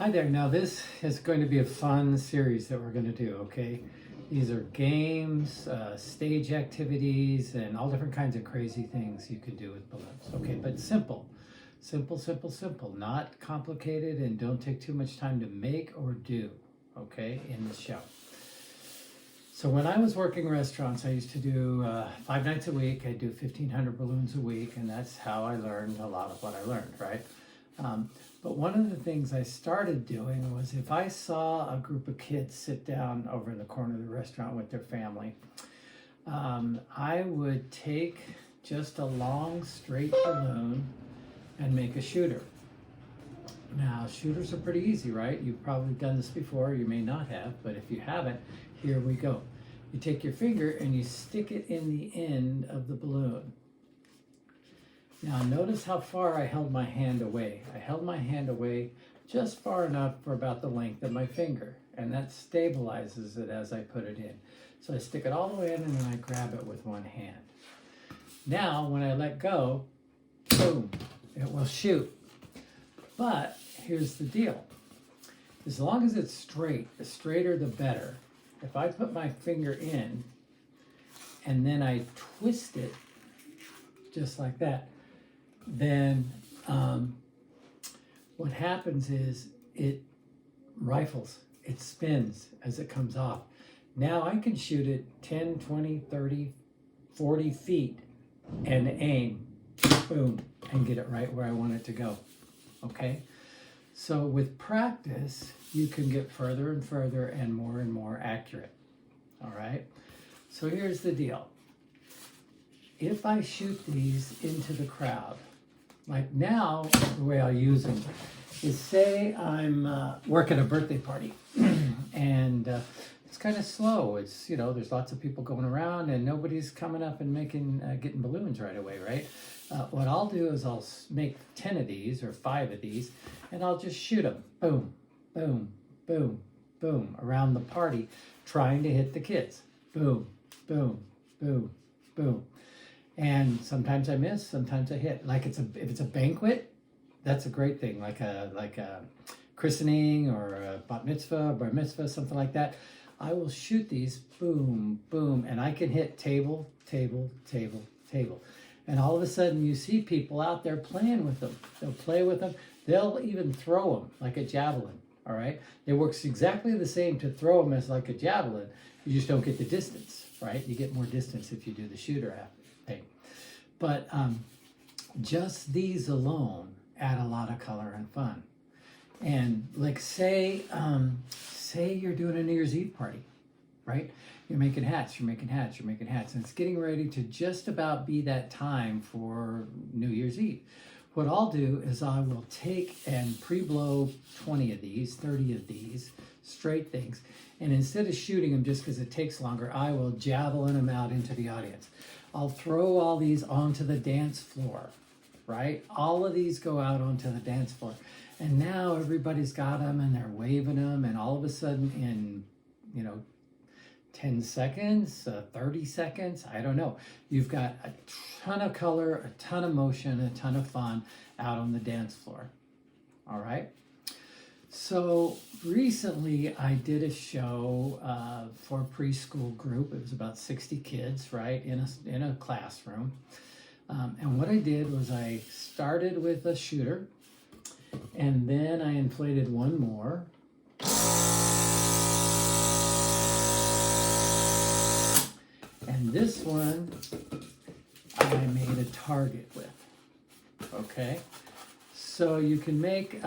Hi there. Now this is going to be a fun series that we're going to do, okay? These are games, stage activities, and all different kinds of crazy things you could do with balloons, okay? But simple, simple, simple, simple, not complicated, and don't take too much time to make or do, okay, in the show. So when I was working restaurants, I used to do 5 nights a week. I'd do 1,500 balloons a week, and that's how I learned a lot of what I learned, right? But one of the things I started doing was if I saw a group of kids sit down over in the corner of the restaurant with their family, I would take just a long straight balloon and make a shooter. Now, shooters are pretty easy, right? You've probably done this before, you may not have, but if you haven't, here we go. You take your finger and you stick it in the end of the balloon. Now notice how far I held my hand away. I held my hand away just far enough for about the length of my finger, and that stabilizes it as I put it in. So I stick it all the way in and then I grab it with one hand. Now when I let go, boom, it will shoot. But here's the deal. As long as it's straight, the straighter the better. If I put my finger in and then I twist it just like that, then what happens is it rifles, it spins as it comes off. Now I can shoot it 10, 20, 30, 40 feet and aim, boom, and get it right where I want it to go, okay? So with practice, you can get further and further and more accurate, all right? So here's the deal. If I shoot these into the crowd, like now, the way I'll use them is say I'm working a birthday party and it's kind of slow. It's, you know, there's lots of people going around and nobody's coming up and getting balloons right away, right? What I'll do is I'll make 10 of these or 5 of these and I'll just shoot them, boom, boom, boom, boom, around the party, trying to hit the kids, boom, boom, boom, boom. And sometimes I miss, sometimes I hit. Like if it's a banquet, that's a great thing. Like a christening or a bat mitzvah, bar mitzvah, something like that. I will shoot these, boom, boom, and I can hit table, table, table, table. And all of a sudden you see people out there playing with them. They'll play with them. They'll even throw them like a javelin, all right? It works exactly the same to throw them as like a javelin. You just don't get the distance, right? You get more distance if you do the shooter thing. But just these alone add a lot of color and fun. And like say you're doing a New Year's Eve party, right? You're making hats, you're making hats, you're making hats, and it's getting ready to just about be that time for New Year's Eve. What I'll do is I will take and pre-blow 20 of these, 30 of these, straight things, and instead of shooting them just because it takes longer, I will javelin them out into the audience. I'll throw all these onto the dance floor, right? All of these go out onto the dance floor. And now everybody's got them and they're waving them, and all of a sudden in, 10 seconds, 30 seconds, I don't know. You've got a ton of color, a ton of motion, a ton of fun out on the dance floor, all right? So recently I did a show for a preschool group. It was about 60 kids, right, in a classroom. And what I did was I started with a shooter, and then I inflated one more. And this one I made a target with, okay? So you can make, see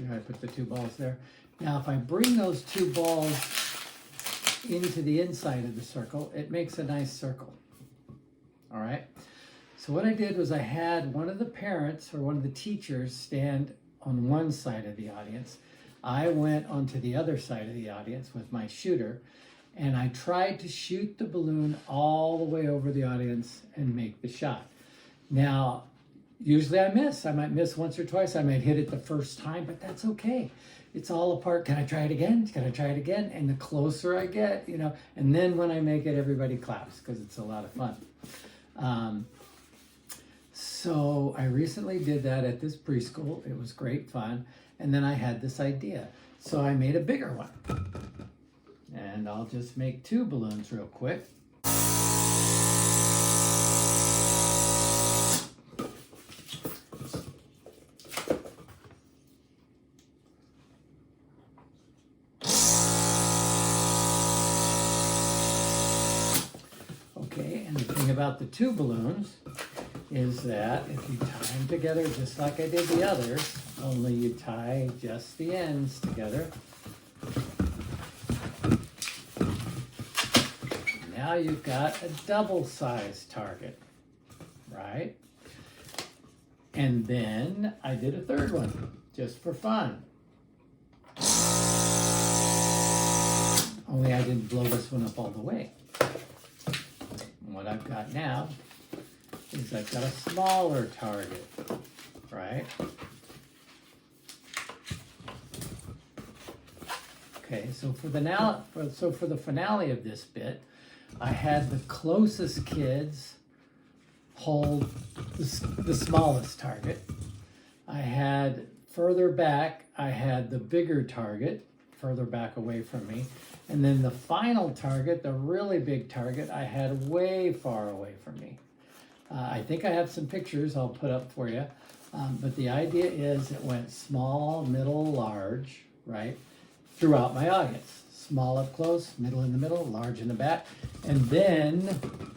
how I put the 2 balls there? Now if I bring those 2 balls into the inside of the circle, it makes a nice circle, all right? So what I did was I had one of the parents or one of the teachers stand on one side of the audience. I went onto the other side of the audience with my shooter, and I tried to shoot the balloon all the way over the audience and make the shot. Now, usually I miss. I might miss once or twice. I might hit it the first time, but that's okay. It's all a part. Can I try it again? Can I try it again? And the closer I get, and then when I make it, everybody claps because it's a lot of fun. So I recently did that at this preschool. It was great fun. And then I had this idea. So I made a bigger one. And I'll just make 2 balloons real quick. Okay, and the thing about the 2 balloons is that if you tie them together just like I did the others, only you tie just the ends together. Now you've got a double-sized target, right? And then I did a 3rd one, just for fun. Only I didn't blow this one up all the way. And what I've got now is I've got a smaller target, right? Okay, so for the finale of this bit, I had the closest kids hold the smallest target. I had further back, I had the bigger target further back away from me. And then the final target, the really big target, I had way far away from me. I think I have some pictures I'll put up for you. But the idea is it went small, middle, large, right? Throughout my audience. Small up close, middle in the middle, large in the back. And then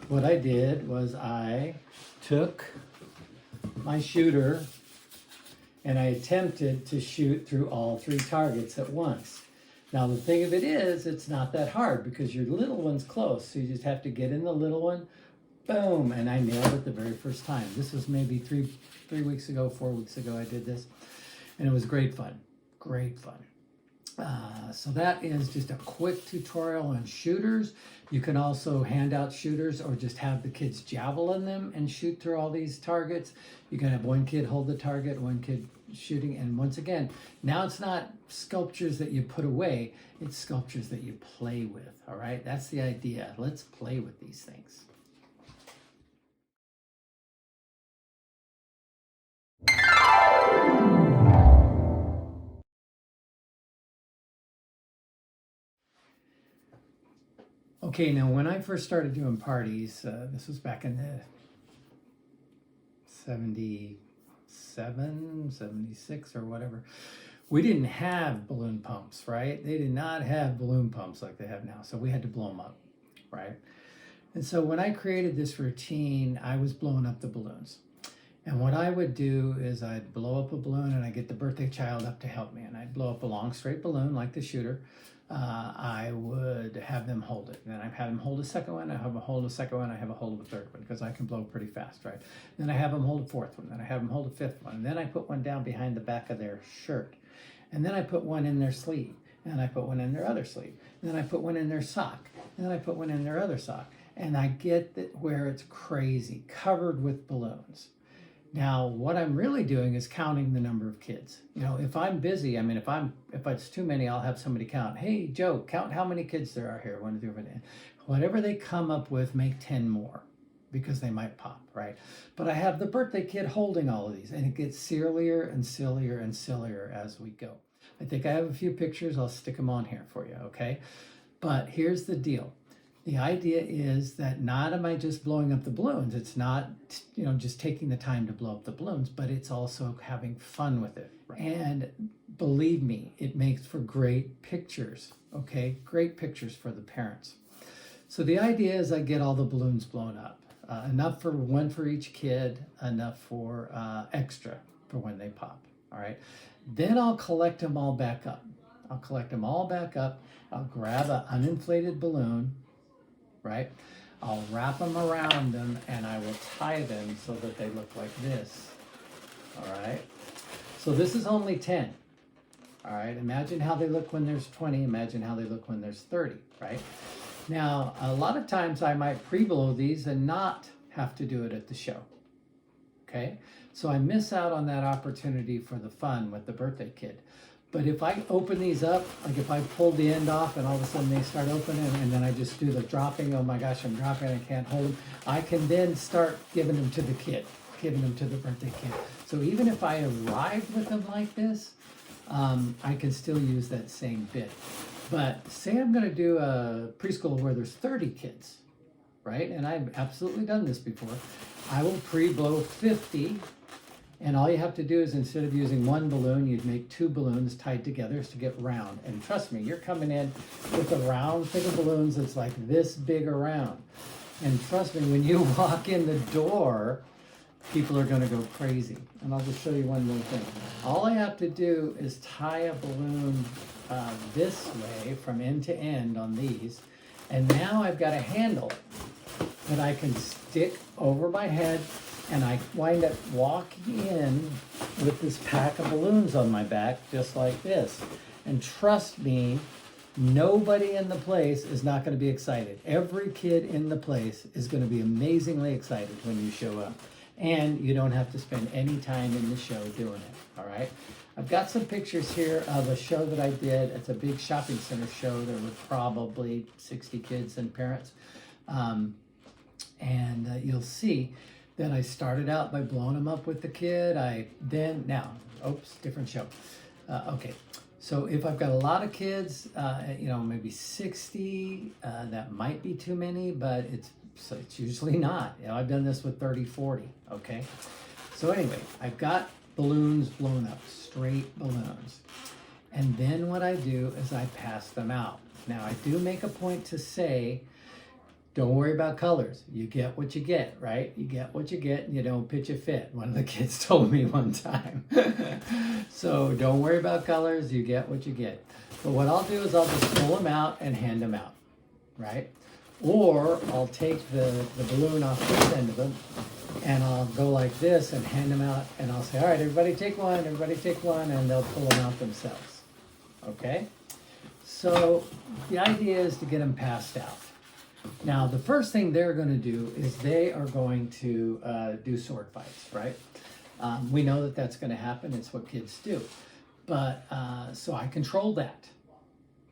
what I did was I took my shooter and I attempted to shoot through all 3 targets at once. Now the thing of it is, it's not that hard because your little one's close. So you just have to get in the little one, boom, and I nailed it the very first time. This was maybe 3 weeks ago, 4 weeks ago I did this. And it was great fun, great fun. So that is just a quick tutorial on shooters. You can also hand out shooters or just have the kids javelin them and shoot through all these targets. You can have one kid hold the target, one kid shooting. And once again, now it's not sculptures that you put away, it's sculptures that you play with, all right? That's the idea. Let's play with these things. Okay, now when I first started doing parties, this was back in the 77, 76 or whatever, we didn't have balloon pumps, right? They did not have balloon pumps like they have now, so we had to blow them up, right? And so when I created this routine, I was blowing up the balloons. And what I would do is I'd blow up a balloon and I'd get the birthday child up to help me. And I'd blow up a long straight balloon like the shooter. I would have them hold it. And then I'd have them hold a second one. I have them hold a second one. I have a hold of a 3rd one because I can blow pretty fast, right? Then I have them hold a 4th one. Then I have them hold a 5th one. And then I put one down behind the back of their shirt. And then I put one in their sleeve. And I put one in their other sleeve. And then I put one in their sock. And then I put one in their other sock. And I get that where it's crazy, covered with balloons. Now, what I'm really doing is counting the number of kids. You know, if I'm busy, I mean, if it's too many, I'll have somebody count. Hey, Joe, count how many kids there are here. 1, 2, 3, 4. Whatever they come up with, make 10 more because they might pop, right? But I have the birthday kid holding all of these, and it gets sillier and sillier and sillier as we go. I think I have a few pictures. I'll stick them on here for you, okay? But here's the deal. The idea is that not am I just blowing up the balloons. It's not, you know, just taking the time to blow up the balloons, but it's also having fun with it. And believe me, it makes for great pictures, okay? Great pictures for the parents. So the idea is I get all the balloons blown up. Enough for one for each kid, enough for extra for when they pop, all right? Then I'll collect them all back up. I'll collect them all back up. I'll grab an uninflated balloon, right? I'll wrap them around them and I will tie them so that they look like this, all right? So this is only 10, all right? Imagine how they look when there's 20, imagine how they look when there's 30, right? Now, a lot of times I might pre-blow these and not have to do it at the show, okay? So I miss out on that opportunity for the fun with the birthday kid. But if I open these up, like if I pull the end off and all of a sudden they start opening and then I just do the dropping, oh my gosh, I'm dropping, I can't hold them, I can then start giving them to the kid, giving them to the birthday kid. So even if I arrived with them like this, I can still use that same bit. But say I'm going to do a preschool where there's 30 kids, right? And I've absolutely done this before. I will pre-blow 50, and all you have to do is instead of using one balloon, you'd make 2 balloons tied together to get round. And trust me, you're coming in with a round thing of balloons that's like this big around. And trust me, when you walk in the door, people are going to go crazy. And I'll just show you one more thing. All I have to do is tie a balloon this way from end to end on these. And now I've got a handle that I can stick over my head, and I wind up walking in with this pack of balloons on my back, just like this. And trust me, nobody in the place is not going to be excited. Every kid in the place is going to be amazingly excited when you show up. And you don't have to spend any time in the show doing it, all right? I've got some pictures here of a show that I did. It's a big shopping center show. There were probably 60 kids and parents. You'll see that I started out by blowing them up with the kid. Different show. Okay, so if I've got a lot of kids, maybe 60, that might be too many, but it's usually not. I've done this with 30, 40, okay? So anyway, I've got balloons blown up, straight balloons. And then what I do is I pass them out. Now I do make a point to say, don't worry about colors. You get what you get, right? You get what you get and you don't pitch a fit. One of the kids told me one time. So don't worry about colors. You get what you get. But what I'll do is I'll just pull them out and hand them out, right? Or I'll take the balloon off this end of them and I'll go like this and hand them out, and I'll say, all right, everybody take one, and they'll pull them out themselves, okay? So the idea is to get them passed out. Now, the first thing they're going to do is they are going to do sword fights, right? We know that that's going to happen. It's what kids do. But so I control that.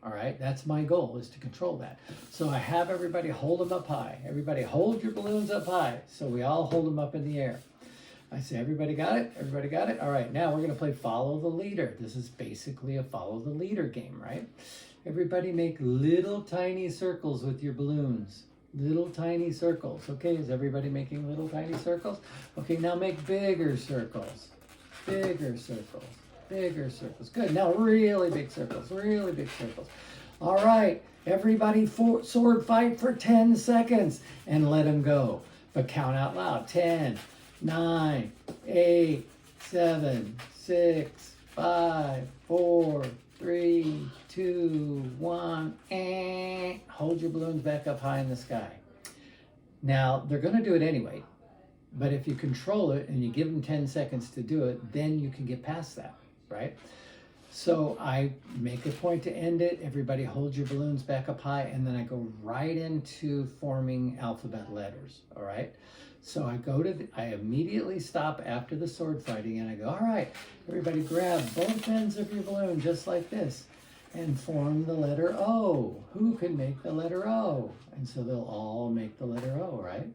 All right, that's my goal, is to control that. So I have everybody hold them up high. Everybody hold your balloons up high. So we all hold them up in the air. I say, everybody got it? Everybody got it? All right, now we're going to play follow the leader. This is basically a follow the leader game, right? Everybody make little tiny circles with your balloons. Little tiny circles. Okay, is everybody making little tiny circles? Okay, now make bigger circles. Bigger circles. Bigger circles. Good. Now really big circles. Really big circles. All right. Everybody sword fight for 10 seconds and let them go. But count out loud. 10, 9, 8, 7, 6, 5, 4, 3, 2, 1. And hold your balloons back up high in the sky. Now, they're going to do it anyway. But if you control it and you give them 10 seconds to do it, then you can get past that. Right? So I make a point to end it. Everybody hold your balloons back up high, and then I go right into forming alphabet letters. All right? So I immediately stop after the sword fighting, and I go, all right, everybody grab both ends of your balloon just like this and form the letter O. Who can make the letter O? And so they'll all make the letter O, right?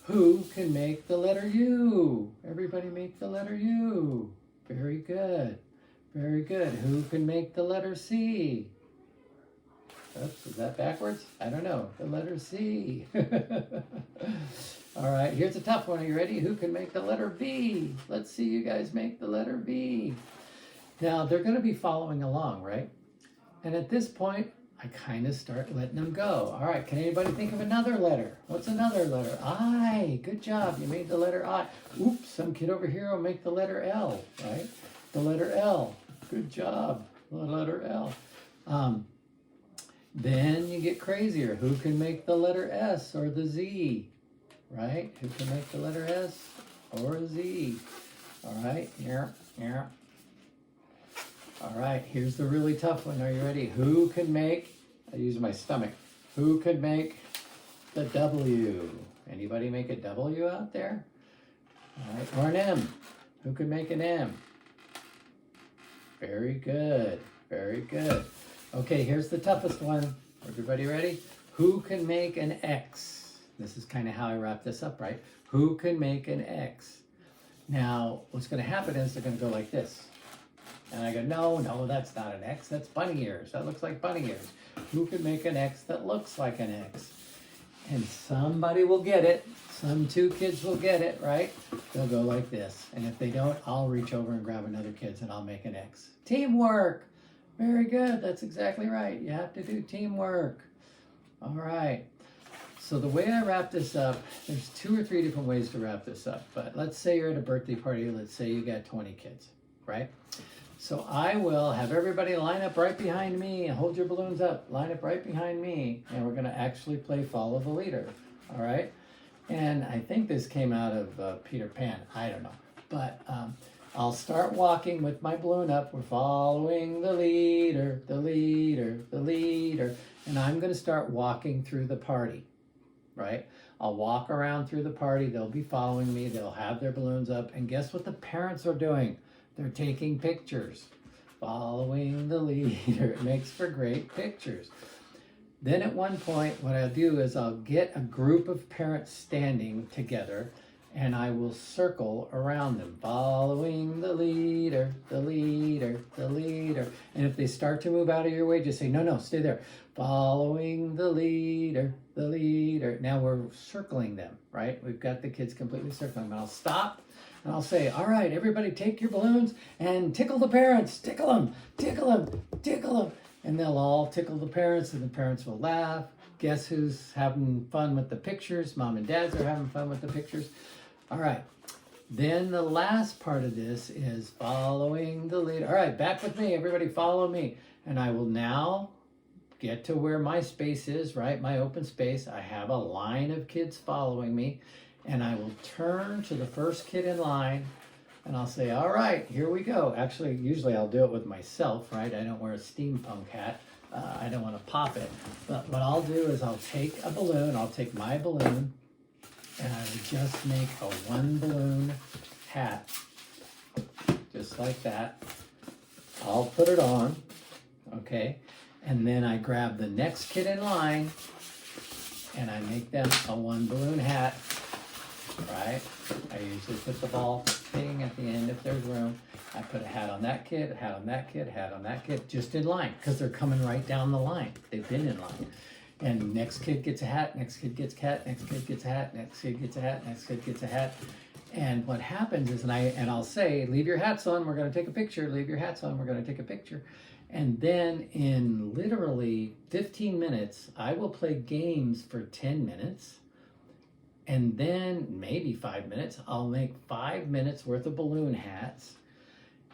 Who can make the letter U? Everybody make the letter U. Very good. Very good. Who can make the letter C? Oops, is that backwards? I don't know. The letter C. All right, here's a tough one. Are you ready? Who can make the letter V? Let's see you guys make the letter V. Now, they're going to be following along, right? And at this point, I kind of start letting them go. All right, can anybody think of another letter? What's another letter? I. Good job. You made the letter I. Oops, some kid over here will make the letter L, right? The letter L. Good job. The letter L. Then you get crazier. Who can make the letter S or the Z, right? Who can make the letter S or Z? All right, yeah. All right, here's the really tough one. Are you ready? Who can make, I use my stomach, who could make the W? Anybody make a W out there? All right, or an M. Who can make an M? Very good, very good. Okay, here's the toughest one. Everybody ready? Who can make an X? This is kind of how I wrap this up, right? Who can make an X? Now, what's going to happen is they're going to go like this. And I go, no, that's not an X. That's bunny ears. That looks like bunny ears. Who can make an X that looks like an X? And somebody will get it. Some 2 kids will get it, right? They'll go like this. And if they don't, I'll reach over and grab another kid's and I'll make an X. Teamwork. Very good. That's exactly right. You have to do teamwork. All right. So the way I wrap this up, there's 2 or 3 different ways to wrap this up. But let's say you're at a birthday party. Let's say you got 20 kids, right? So I will have everybody line up right behind me and hold your balloons up. Line up right behind me. And we're going to actually play Follow the Leader. All right? And I think this came out of Peter Pan. I don't know. But I'll start walking with my balloon up. We're following the leader, the leader, the leader. And I'm going to start walking through the party. Right? I'll walk around through the party. They'll be following me. They'll have their balloons up. And guess what the parents are doing? They're taking pictures. Following the leader. It makes for great pictures. Then at one point, what I'll do is I'll get a group of parents standing together and I will circle around them. Following the leader, the leader, the leader. And if they start to move out of your way, just say, no, stay there. Following the leader, the leader. Now we're circling them, right? We've got the kids completely circling them. I'll stop and I'll say, all right, everybody take your balloons and tickle the parents. Tickle them, tickle them, tickle them. And they'll all tickle the parents and the parents will laugh. Guess who's having fun with the pictures? Mom and dads are having fun with the pictures. All right. Then the last part of this is following the leader. All right, back with me. Everybody follow me. And I will now get to where my space is, right? My open space. I have a line of kids following me. And I will turn to the first kid in line. And I'll say, all right, here we go. Actually, usually I'll do it with myself, right? I don't wear a steampunk hat. I don't want to pop it. But what I'll do is I'll take a balloon. I'll take my balloon. And I would just make a 1 balloon hat. Just like that. I'll put it on. Okay. And then I grab the next kid in line. And I make them a 1 balloon hat. Right? I usually put the ball thing at the end if there's room. I put a hat on that kid, a hat on that kid, hat on that kid, just in line, because they're coming right down the line. They've been in line. And next kid gets a hat, next kid gets a hat, next kid gets a hat, next kid gets a hat, next kid gets a hat. And what happens is, I'll say, leave your hats on, we're going to take a picture. Leave your hats on, we're going to take a picture. And then in literally 15 minutes, I will play games for 10 minutes. And then maybe 5 minutes, I'll make 5 minutes worth of balloon hats.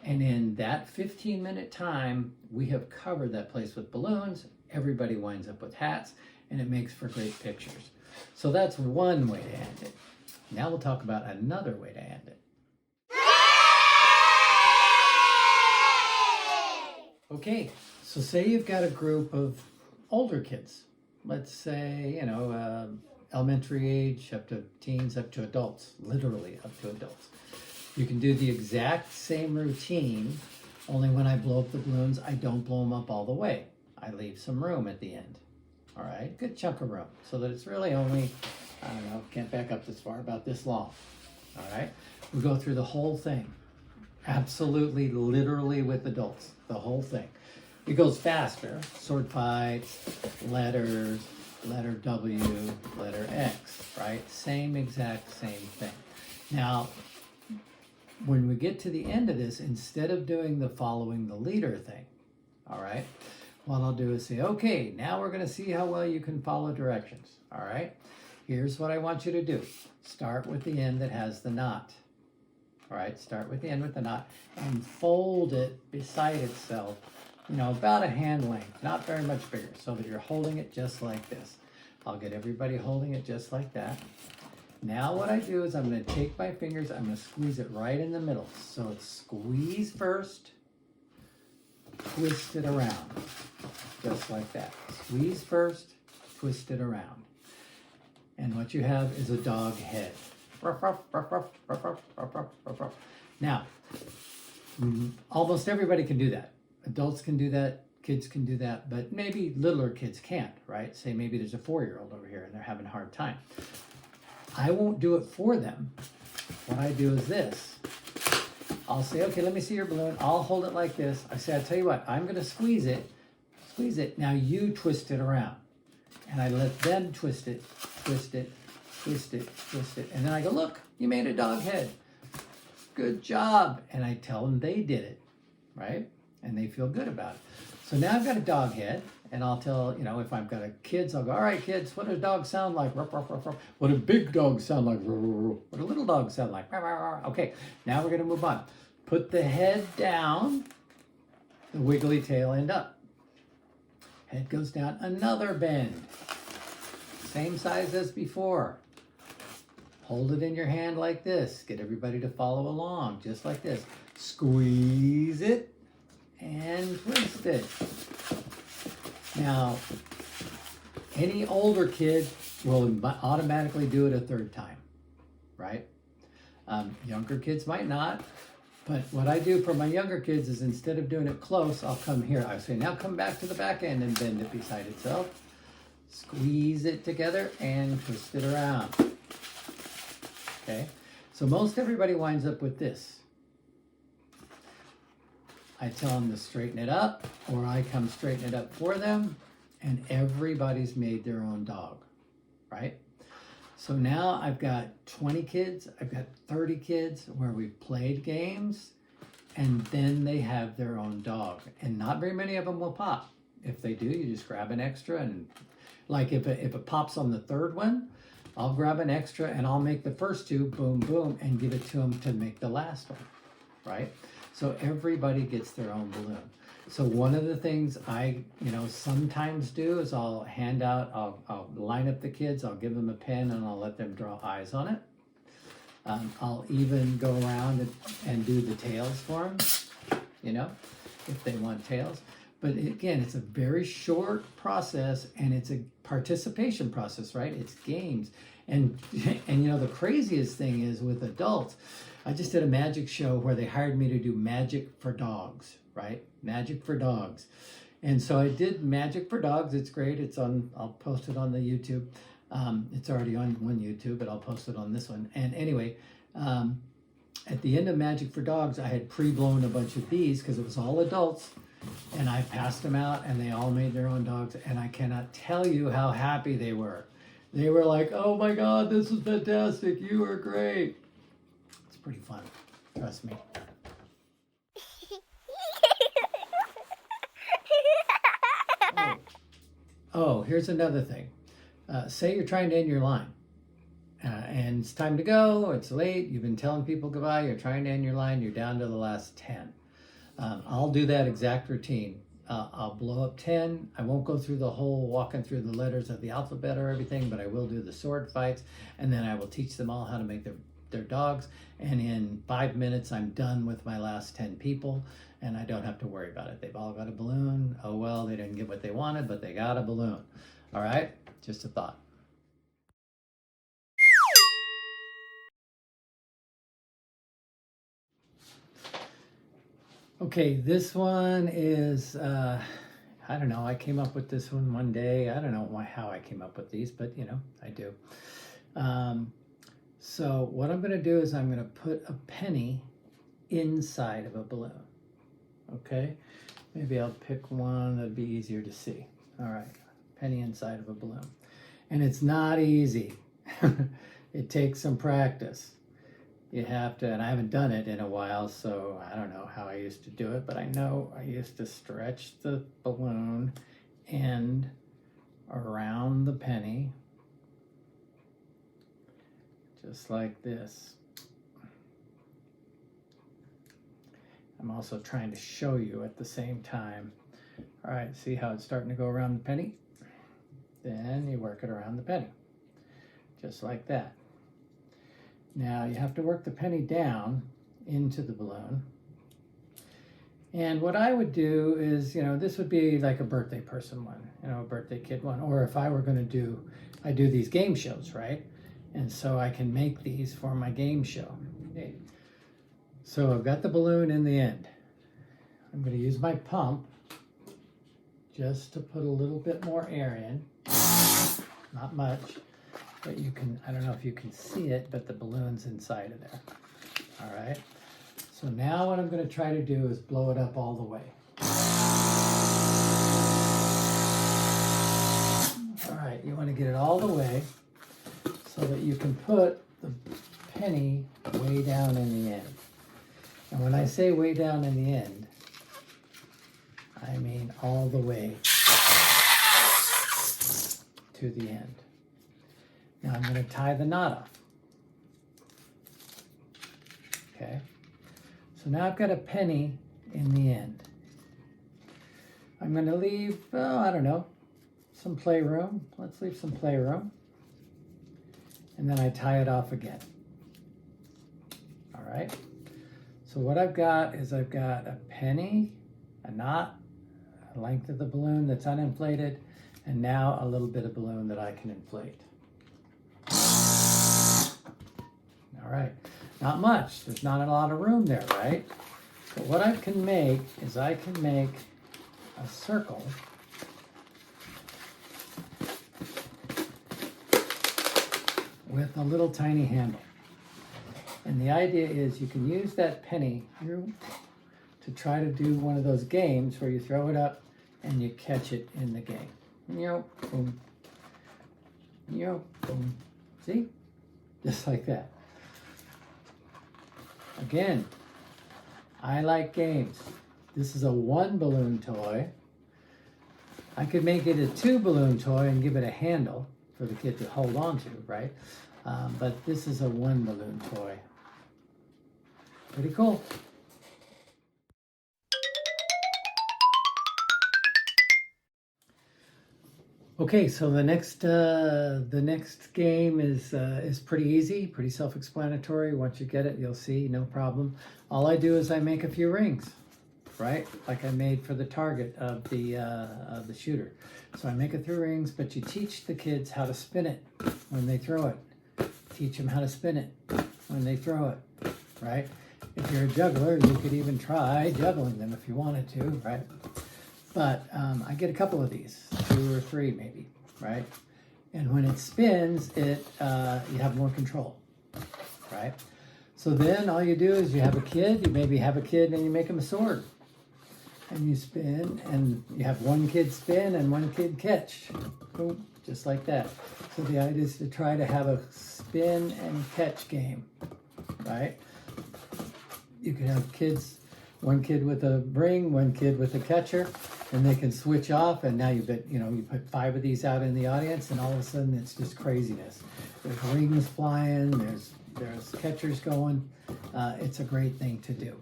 And in that 15-minute time, we have covered that place with balloons. Everybody winds up with hats, and it makes for great pictures. So that's one way to end it. Now we'll talk about another way to end it. Okay, so say you've got a group of older kids. Let's say, elementary age up to teens, up to adults, literally up to adults. You can do the exact same routine, only when I blow up the balloons, I don't blow them up all the way. I leave some room at the end. All right, good chunk of room, so that it's really only, can't back up this far, about this long. All right, we go through the whole thing, absolutely, literally with adults, the whole thing. It goes faster, sword fights, letters, letter W, letter X, right? Same exact same thing. Now, when we get to the end of this, instead of doing the following the leader thing, all right, what I'll do is say, okay, now we're going to see how well you can follow directions, all right? Here's what I want you to do. Start with the end that has the knot, all right? Start with the end with the knot and fold it beside itself, about a hand length, not very much bigger, so that you're holding it just like this. I'll get everybody holding it just like that. Now what I do is I'm going to take my fingers, I'm going to squeeze it right in the middle. So it's squeeze first, twist it around, just like that. Squeeze first, twist it around. And what you have is a dog head. Now, almost everybody can do that. Adults can do that, kids can do that, but maybe littler kids can't, right? Say maybe there's a 4-year-old over here and they're having a hard time. I won't do it for them. What I do is this. I'll say, okay, let me see your balloon. I'll hold it like this. I say, I'll tell you what, I'm going to squeeze it. Squeeze it. Now you twist it around. And I let them twist it, twist it, twist it, twist it. And then I go, look, you made a dog head. Good job. And I tell them they did it, right? And they feel good about it. So now I've got a dog head, and I'll tell, you know, if I've got kids, I'll go, all right, kids, what do dogs sound like? Ruff, ruff, ruff, ruff. What do big dogs sound like? What do little dogs sound like? Okay, now we're going to move on. Put the head down, the wiggly tail end up. Head goes down, another bend. Same size as before. Hold it in your hand like this. Get everybody to follow along, just like this. Squeeze it and twist it. Now, any older kid will automatically do it a third time, right? Younger kids might not. But what I do for my younger kids is instead of doing it close, I'll come here. I say, now come back to the back end and bend it beside itself. Squeeze it together and twist it around. Okay, so most everybody winds up with this. I tell them to straighten it up, or I come straighten it up for them, and everybody's made their own dog, right? So now I've got 20 kids, I've got 30 kids where we've played games, and then they have their own dog. And not very many of them will pop. If they do, you just grab an extra, and like if it pops on the third one, I'll grab an extra and I'll make the first two, boom, boom, and give it to them to make the last one, right? So everybody gets their own balloon. So one of the things I, sometimes do is I'll hand out, I'll line up the kids, I'll give them a pen and I'll let them draw eyes on it. I'll even go around and do the tails for them, if they want tails. But again, it's a very short process and it's a participation process, right? It's games. And the craziest thing is with adults, I just did a magic show where they hired me to do magic for dogs, right? Magic for dogs. And so I did magic for dogs. It's great. I'll post it on the YouTube. It's already on one YouTube, but I'll post it on this one. And anyway, at the end of Magic for Dogs, I had pre-blown a bunch of bees because it was all adults. And I passed them out and they all made their own dogs. And I cannot tell you how happy they were. They were like, oh my God, this is fantastic. You are great. It's pretty fun. Trust me. Oh, here's another thing. Say you're trying to end your line. And it's time to go. It's late. You've been telling people goodbye. You're trying to end your line. You're down to the last 10. I'll do that exact routine. I'll blow up 10. I won't go through the whole walking through the letters of the alphabet or everything, but I will do the sword fights, and then I will teach them all how to make their dogs. And in 5 minutes, I'm done with my last 10 people, and I don't have to worry about it. They've all got a balloon. Oh, well, they didn't get what they wanted, but they got a balloon. All right? Just a thought. Okay, this one is, I don't know, I came up with this one day. I don't know how I came up with these, but I do. So what I'm going to do is I'm going to put a penny inside of a balloon. Okay, maybe I'll pick one that'd be easier to see. All right, penny inside of a balloon. And it's not easy. It takes some practice. You have to, and I haven't done it in a while, so I don't know how I used to do it, but I know I used to stretch the balloon end around the penny, just like this. I'm also trying to show you at the same time. All right, see how it's starting to go around the penny? Then you work it around the penny, just like that. Now you have to work the penny down into the balloon. And what I would do is, this would be like a birthday person one, a birthday kid one. Or if I were going to I do these game shows, right? And so I can make these for my game show. Okay. So I've got the balloon in the end. I'm going to use my pump just to put a little bit more air in. Not much, but you can, I don't know if you can see it, but the balloon's inside of there. All right. So now what I'm going to try to do is blow it up all the way. All right, you want to get it all the way so that you can put the penny way down in the end. And when I say way down in the end, I mean all the way to the end. Now I'm going to tie the knot off. Okay. So now I've got a penny in the end. I'm going to leave, I don't know, some playroom. Let's leave some playroom. And then I tie it off again. All right. So what I've got is I've got a penny, a knot, a length of the balloon that's uninflated, and now a little bit of balloon that I can inflate. All right. Not much. There's not a lot of room there, right? But what I can make is I can make a circle with a little tiny handle. And the idea is you can use that penny to try to do one of those games where you throw it up and you catch it in the game. Boom. Boom. See? Just like that. Again, I like games. This is a 1 balloon toy. I could make it a 2 balloon toy and give it a handle for the kid to hold on to, right? But this is a 1 balloon toy. Pretty cool. Okay, so the next game is pretty easy, pretty self-explanatory. Once you get it, you'll see, no problem. All I do is I make a few rings, right? Like I made for the target of the shooter. So I make a few rings, but you teach the kids how to spin it when they throw it. Teach them how to spin it when they throw it, right? If you're a juggler, you could even try juggling them if you wanted to, right? But I get a couple of these, 2 or 3 maybe, right? And when it spins, you have more control, right? So then all you do is you have a kid, you maybe have a kid and you make him a sword. And you spin, and you have 1 kid spin and 1 kid catch. Boom, just like that. So the idea is to try to have a spin and catch game, right? You can have kids, 1 kid with a ring, 1 kid with a catcher, and they can switch off. And now you put 5 of these out in the audience, and all of a sudden it's just craziness. There's rings flying, there's catchers going. It's a great thing to do.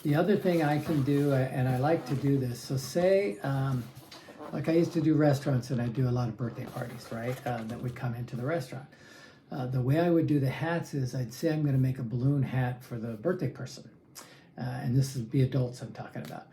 The other thing I can do, and I like to do this, so say, like I used to do restaurants, and I do a lot of birthday parties, right, that would come into the restaurant. The way I would do the hats is I'd say I'm going to make a balloon hat for the birthday person. And this would be adults I'm talking about.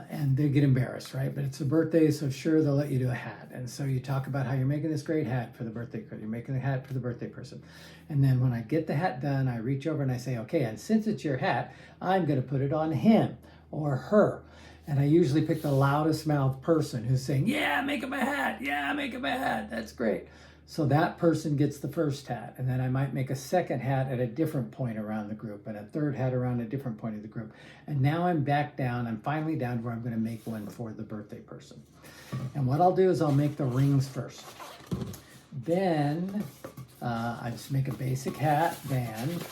And they get embarrassed, right? But it's a birthday, so sure, they'll let you do a hat. And so you talk about how you're making this great hat for the birthday person. You're making the hat for the birthday person. And then when I get the hat done, I reach over and I say, okay, and since it's your hat, I'm going to put it on him or her. And I usually pick the loudest mouth person who's saying, yeah, make him a hat. Yeah, make him a hat. That's great. So that person gets the first hat, and then I might make a second hat at a different point around the group, and a third hat around a different point of the group. And now I'm back down, I'm finally down to where I'm going to make one for the birthday person. And what I'll do is I'll make the rings first. Then I just make a basic hat band,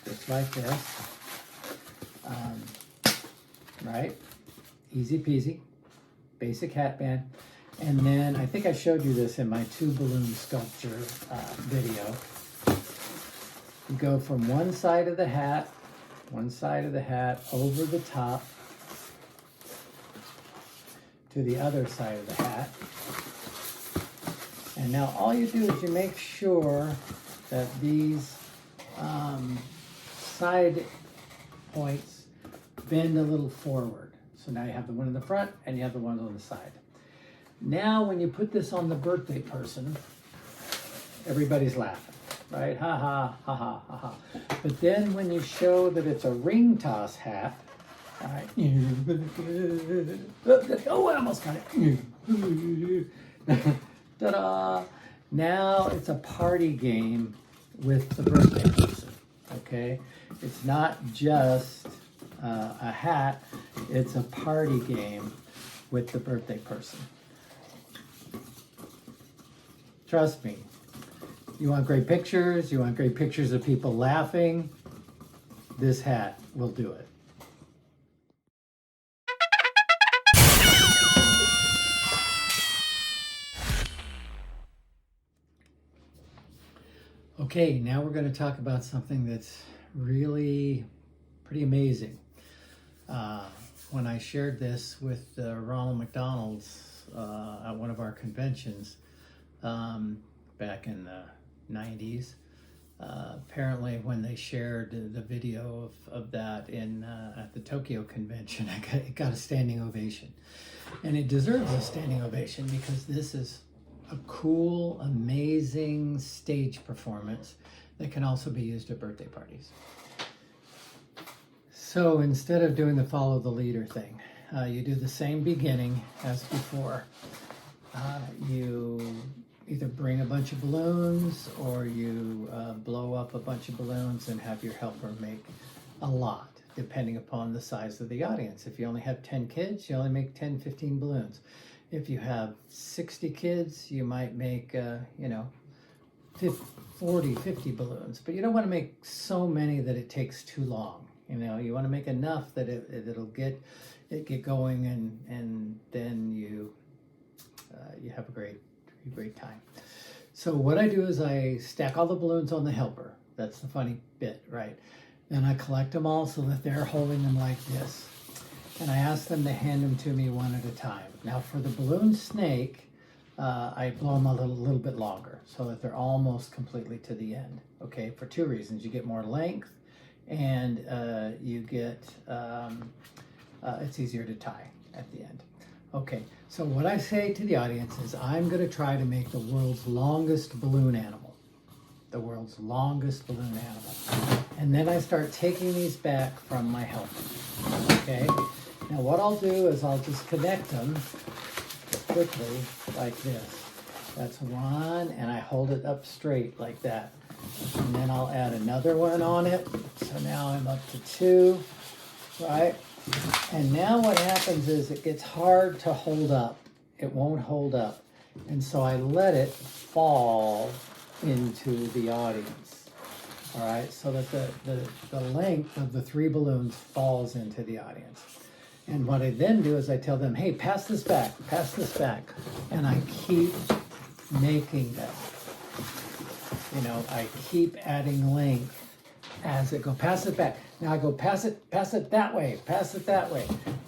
just like this, right? Easy peasy, basic hat band. And then I think I showed you this in my 2 balloon sculpture video. You go from one side of the hat over the top to the other side of the hat. And now all you do is you make sure that these side points bend a little forward. So now you have the one in the front and you have the one on the side. Now, when you put this on the birthday person, everybody's laughing, right? Ha ha, ha ha, ha ha. But then when you show that it's a ring toss hat, All right. Oh, I almost got it. Ta-da! Now it's a party game with the birthday person, okay? It's not just a hat, it's a party game with the birthday person. Trust me, you want great pictures, you want great pictures of people laughing, this hat will do it. Okay, now we're going to talk about something that's really pretty amazing. When I shared this with Ronald McDonald's at one of our conventions back in the 90s, apparently when they shared the video of that at the Tokyo convention, it got a standing ovation. And it deserves a standing ovation because this is a cool, amazing stage performance that can also be used at birthday parties. So instead of doing the follow the leader thing, you do the same beginning as before. You either bring a bunch of balloons or you blow up a bunch of balloons and have your helper make a lot, depending upon the size of the audience. If you only have 10 kids, you only make 10, 15 balloons. If you have 60 kids, you might make, 40, 50 balloons. But you don't want to make so many that it takes too long. You want to make enough that it'll get going, and then you have a great time. So what I do is I stack all the balloons on the helper. That's the funny bit, right? Then I collect them all so that they're holding them like this. And I ask them to hand them to me one at a time. Now for the balloon snake, I blow them a little bit longer so that they're almost completely to the end. Okay, for two reasons. You get more length, and you get, it's easier to tie at the end. Okay, so what I say to the audience is I'm going to try to make the world's longest balloon animal. The world's longest balloon animal. And then I start taking these back from my helper. Okay? Now what I'll do is I'll just connect them quickly like this. That's one, and I hold it up straight like that. And then I'll add another one on it. So now I'm up to two, right? And now what happens is it gets hard to hold up. It won't hold up. And so I let it fall into the audience. All right, so that the length of the three balloons falls into the audience. And what I then do is I tell them, hey, pass this back. And I keep making them. I keep adding length as it goes. Pass it back. Now I go, pass it that way.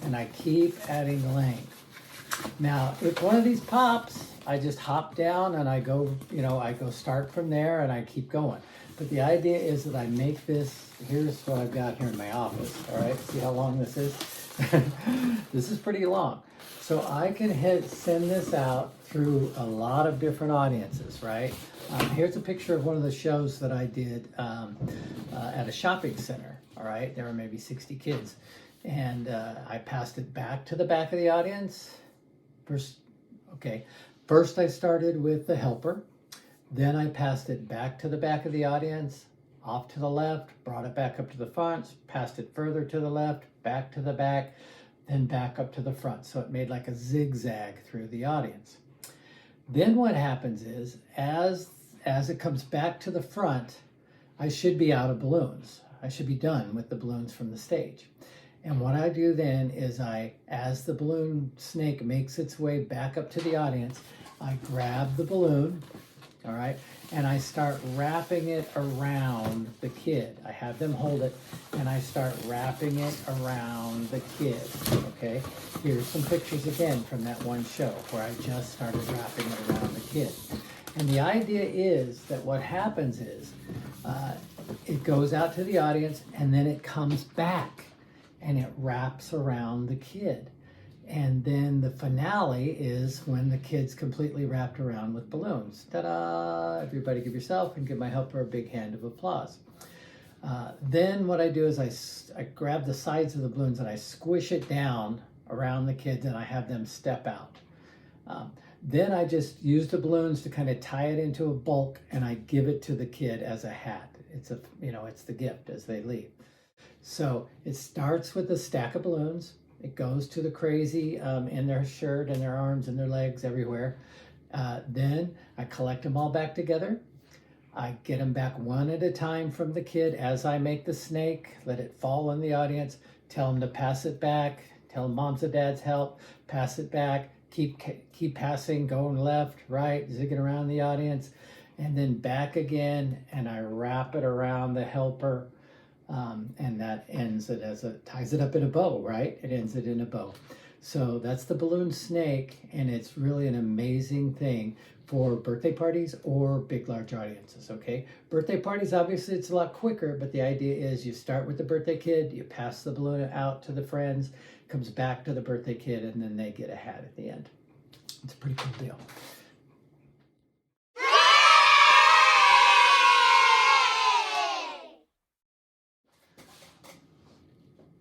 And I keep adding length. Now, if one of these pops, I just hop down and I go, I go start from there and I keep going. But the idea is that I make this, here's what I've got here in my office, all right? See how long this is? This is pretty long. So I can send this out through a lot of different audiences, right? Here's a picture of one of the shows that I did at a shopping center, all right? There were maybe 60 kids. And I passed it back to the back of the audience. First I started with the helper. Then I passed it back to the back of the audience, off to the left, brought it back up to the front, passed it further to the left, back to the back, then back up to the front. So it made like a zigzag through the audience. Then what happens is, as it comes back to the front, I should be out of balloons. I should be done with the balloons from the stage. And what I do then is as the balloon snake makes its way back up to the audience, I grab the balloon, all right, and I start wrapping it around the kid. I have them hold it, and I start wrapping it around the kid, okay? Here's some pictures again from that one show where I just started wrapping it around the kid. And the idea is that what happens is it goes out to the audience, and then it comes back, and it wraps around the kid. And then the finale is when the kid's completely wrapped around with balloons. Ta-da! Everybody give yourself and give my helper a big hand of applause. Then what I do is I grab the sides of the balloons and I squish it down around the kids and I have them step out. Then I just use the balloons to kind of tie it into a bulk and I give it to the kid as a hat. It's it's the gift as they leave. So it starts with a stack of balloons. It goes to the crazy in their shirt and their arms and their legs everywhere. Then I collect them all back together. I get them back one at a time from the kid as I make the snake, let it fall in the audience, tell them to pass it back, tell them moms and dads help, pass it back, keep passing, going left, right, zigging around the audience, and then back again, and I wrap it around the helper, and that ends it ties it up in a bow, right? It ends it in a bow. So that's the balloon snake, and it's really an amazing thing for birthday parties or big, large audiences, okay? Birthday parties, obviously, it's a lot quicker, but the idea is you start with the birthday kid, you pass the balloon out to the friends, comes back to the birthday kid, and then they get a hat at the end. It's a pretty cool deal.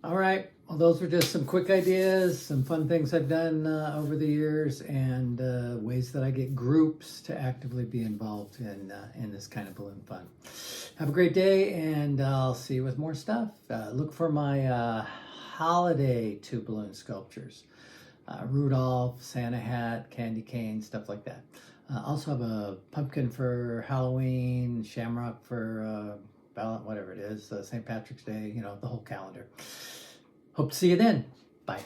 All right, well, those were just some quick ideas, some fun things I've done over the years, and ways that I get groups to actively be involved in this kind of balloon fun. Have a great day, and I'll see you with more stuff. Look for my holiday 2 balloon sculptures. Rudolph, Santa hat, candy cane, stuff like that. Also have a pumpkin for Halloween, shamrock for whatever it is, St. Patrick's Day, the whole calendar. Hope to see you then. Bye.